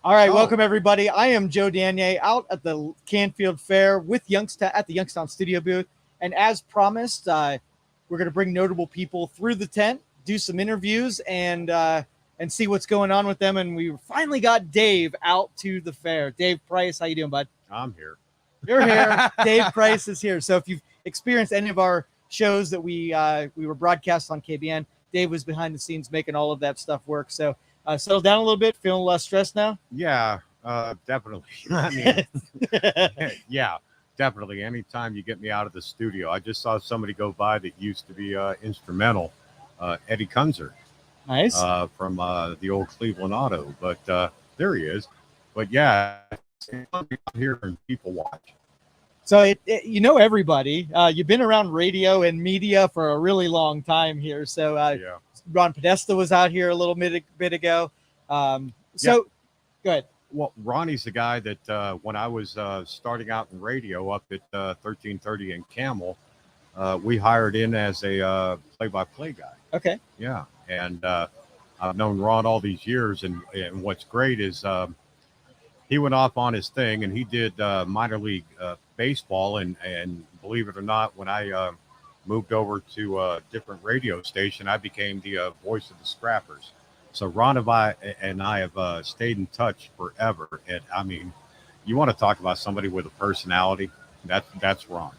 All right, Oh, welcome everybody. I am Joe Danier out at the Canfield Fair with Youngstown at the Youngstown Studio booth, and as promised, we're going to bring notable people through the tent, do some interviews, and see what's going on with them. And we finally got Dave out to the fair. Dave Price, how you doing, bud? I'm here. You're here. Dave Price is here. So if you've experienced any of our shows that we were broadcast on KBN, Dave was behind the scenes making all of that stuff work. So settle down a little bit, feeling less stressed now. Yeah, definitely. I mean, yeah, definitely. Anytime you get me out of the studio, I just saw somebody go by that used to be instrumental, Eddie Kunzer Nice. from the old Cleveland Auto. But there he is. But yeah, it's fun to be out here and people watch. So you know everybody. You've been around radio and media for a really long time here. So Yeah. Ron Podesta was out here a little bit ago. Yeah. So go ahead. Well, Ronnie's the guy that when I was starting out in radio up at 1330 in Camel, we hired in as a play-by-play guy. Okay. Yeah, and I've known Ron all these years, and what's great is he went off on his thing, and he did minor league baseball, and believe it or not, when I moved over to a different radio station, I became the voice of the Scrappers. So Ron and I have stayed in touch forever, and I mean, you want to talk about somebody with a personality? That's Ron.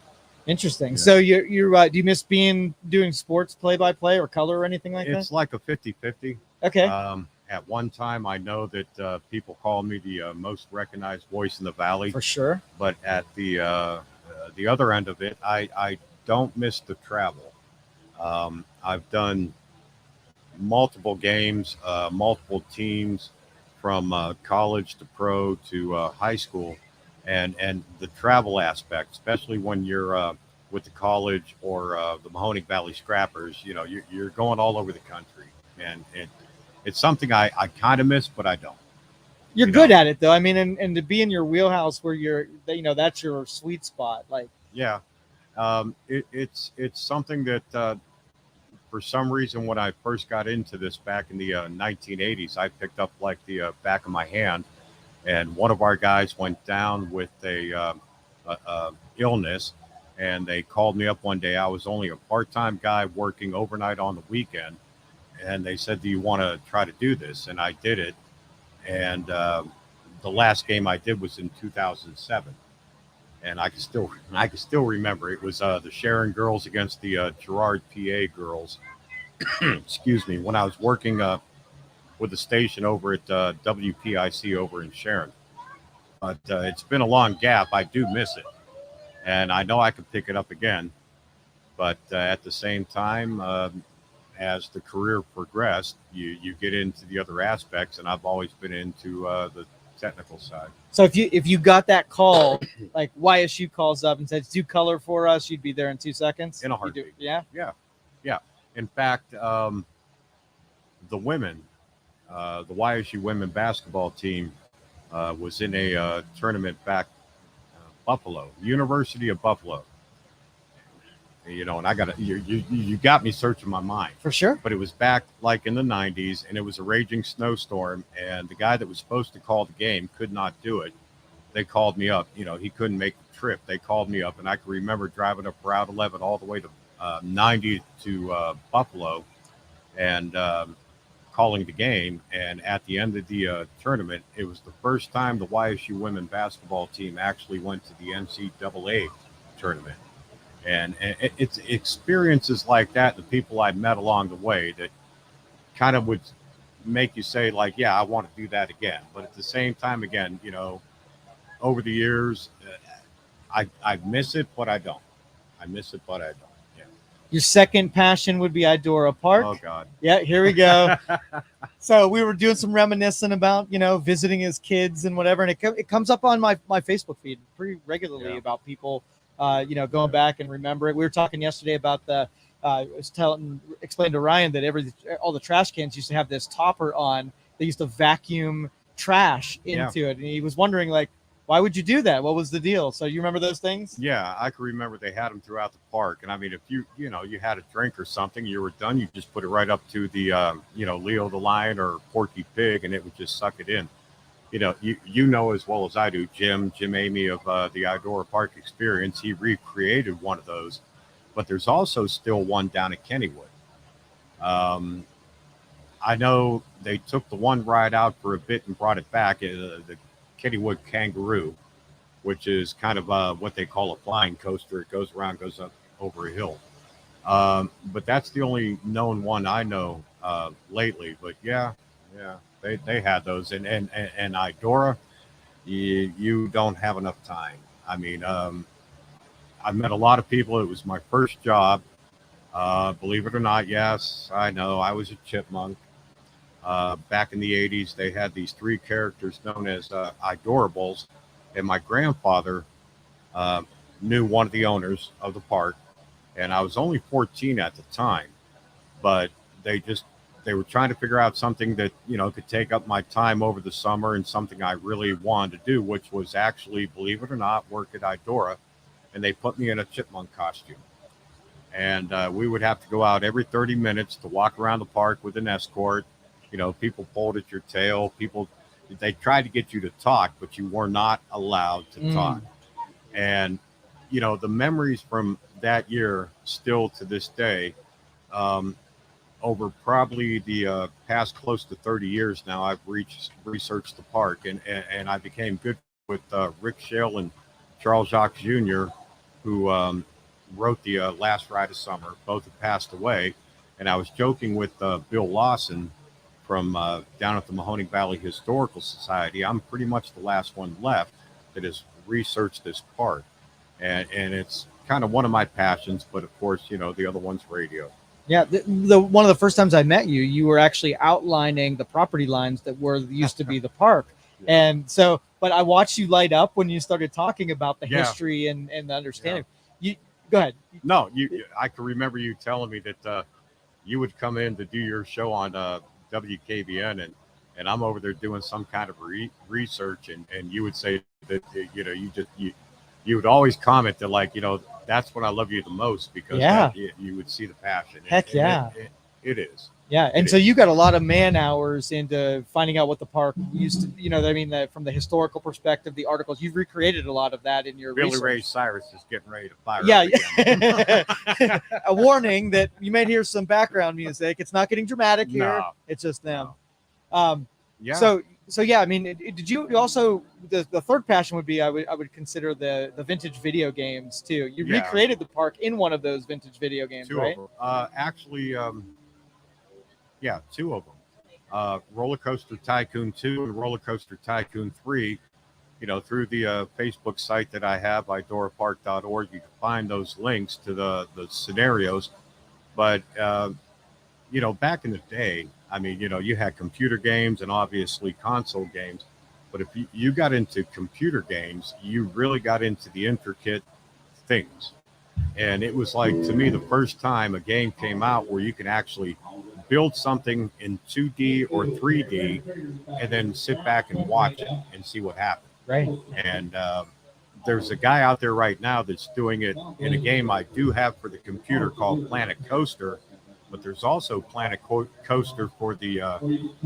Interesting. Yeah. So do you miss doing sports play by play or color or anything like It's that? like a 50-50. Okay. At one time, I know that people call me the most recognized voice in the valley, For sure. but at the other end of it, I don't miss the travel. I've done multiple games, multiple teams, from college to pro to high school, and the travel aspect, especially when you're with the college or the Mahoning Valley Scrappers. You know, you're going all over the country, and it's something I kind of miss, but I don't. You're You good know, at it though. I mean, and to be in your wheelhouse where that's your sweet spot. Like, yeah. It's something that for some reason when I first got into this back in the 1980s, I picked up like the back of my hand. And one of our guys went down with a illness, and they called me up one day. I was only a part-time guy working overnight on the weekend, and they said, "Do you want to try to do this?" And I did it. And the last game I did was in 2007, and I can still remember it was the Sharon girls against the Gerard PA girls. Excuse me. When I was working with the station over at WPIC over in Sharon. But it's been a long gap. I do miss it, and I know I can pick it up again. But at the same time, as the career progressed, you get into the other aspects, and I've always been into the technical side. so if you got that call, like YSU calls up and says, "Do color for us," you'd be there in 2 seconds. In a You do, heartbeat. yeah. Yeah, yeah. In fact, the women, the YSU women basketball team, was in a tournament back Buffalo, University of Buffalo. You know, and I got to you got me searching my mind. For sure. But it was back like in the 90s, and it was a raging snowstorm, and the guy that was supposed to call the game could not do it. They called me up. You know, he couldn't make the trip. They called me up, and I can remember driving up Route 11 all the way to 90 to Buffalo, and calling the game. And at the end of the tournament, it was the first time the YSU women basketball team actually went to the NCAA tournament. And it's experiences like that, the people I met along the way, that kind of would make you say, like, yeah, I want to do that again. But at the same time, again, you know, over the years, I miss it, but I don't. I miss it, but I don't. Yeah. Your second passion would be Idora Park. Oh God. Yeah, here we go. So we were doing some reminiscing about, visiting as kids and whatever. And it comes up on my Facebook feed pretty regularly Yeah. about people, going back and remember it. We were talking yesterday about I was explained to Ryan that all the trash cans used to have this topper on. They used to vacuum trash Yeah. into it. And he was wondering, like, why would you do that? What was the deal? So you remember those things? Yeah, I can remember they had them throughout the park. And I mean, if you had a drink or something, you were done, you just put it right up to the, Leo the lion or Porky Pig, and it would just suck it in. you know as well as I do, Jim Amy of the Idora Park Experience. He recreated one of those, but there's also still one down at Kennywood. Um, I know they took the one ride out for a bit and brought it back, the Kennywood Kangaroo, which is kind of what they call a flying coaster. It goes around, goes up over a hill. But that's the only known one I know lately. But yeah, they had those, and Idora, you don't have enough time. I mean, I've met a lot of people. It was my first job. Believe it or not, yes, I know I was a chipmunk. Back in the 80s, they had these three characters known as Idorables, and my grandfather uh, knew one of the owners of the park, and I was only 14 at the time, but they just they were trying to figure out something that could take up my time over the summer and something I really wanted to do, which was actually, believe it or not, work at Idora, and they put me in a chipmunk costume. And we would have to go out every 30 minutes to walk around the park with an escort. People pulled at your tail. They tried to get you to talk, but you were not allowed to talk. And, the memories from that year still to this day, over probably the past close to 30 years now, I've researched the park, and I became good with Rick Shale and Charles Jacques Jr., who wrote the Last Ride of Summer. Both have passed away. And I was joking with Bill Lawson from down at the Mahoning Valley Historical Society. I'm pretty much the last one left that has researched this park. And it's kind of one of my passions, but of course, the other one's radio. Yeah, the one of the first times I met you, you were actually outlining the property lines that used to be the park. Yeah. And so, but I watched you light up when you started talking about the history and the understanding. Yeah. You go ahead. No, I can remember you telling me that you would come in to do your show on WKBN, and I'm over there doing some kind of research, and you would say that you would always comment that, like, that's when I love you the most, because you would see the passion. Heck yeah. It is. Yeah. And so you got a lot of man hours into finding out what the park used to, from the historical perspective, the articles, you've recreated a lot of that in your Billy research. Ray Cyrus is getting ready to fire. Yeah. A warning that you might hear some background music. It's not getting dramatic here. No. It's just them. No. So yeah, I mean, did you also, the third passion would be, I would consider the vintage video games too. You recreated the park in one of those vintage video games, right? Two of them. Actually, two of them. Roller Coaster Tycoon 2 and Roller Coaster Tycoon 3. Through the Facebook site that I have, idorapark.org, you can find those links to the scenarios. But back in the day, I mean, you had computer games and obviously console games, but if you got into computer games, you really got into the intricate things. And it was like, to me, the first time a game came out where you can actually build something in 2D or 3D and then sit back and watch it and see what happens. Right. And there's a guy out there right now that's doing it in a game I do have for the computer called Planet Coaster. But there's also Planet Coaster for the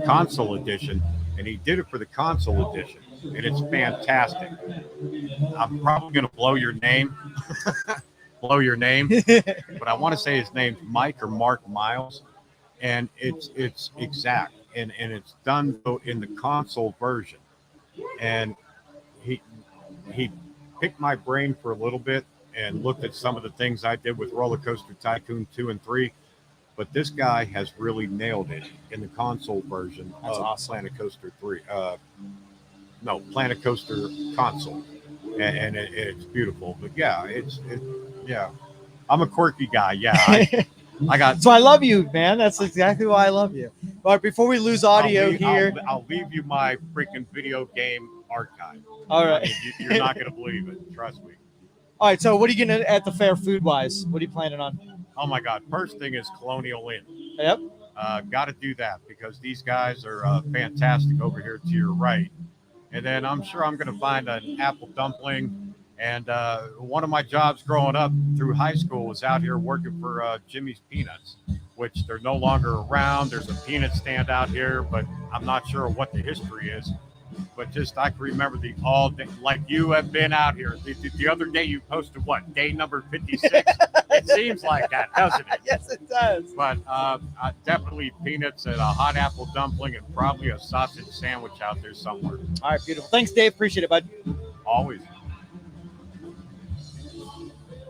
console edition, and he did it for the console edition, and it's fantastic. I'm probably going to blow your name, but I want to say his name's Mike or Mark Miles, and it's exact, and it's done in the console version. And he picked my brain for a little bit and looked at some of the things I did with Roller Coaster Tycoon 2 and 3. But this guy has really nailed it in the console version of Planet Coaster 3. Planet Coaster console. And it's beautiful. But yeah, I'm a quirky guy. Yeah. I got. So I love you, man. That's exactly why I love you. But before we lose audio here. I'll leave you my freaking video game archive. All right. I mean, you're not going to believe it. Trust me. All right. So what are you going to at the fair food wise? What are you planning on? Oh my God. First thing is Colonial Inn. Yep. Got to do that because these guys are fantastic over here to your right. And then I'm sure I'm going to find an apple dumpling. And one of my jobs growing up through high school was out here working for Jimmy's Peanuts, which they're no longer around. There's a peanut stand out here, but I'm not sure what the history is. but just I can remember the all day, like you have been out here. The other day you posted what, day number 56? It seems like that, doesn't it? Yes, it does. But definitely peanuts and a hot apple dumpling and probably a sausage sandwich out there somewhere. All right, beautiful. Thanks, Dave. Appreciate it, bud. Always.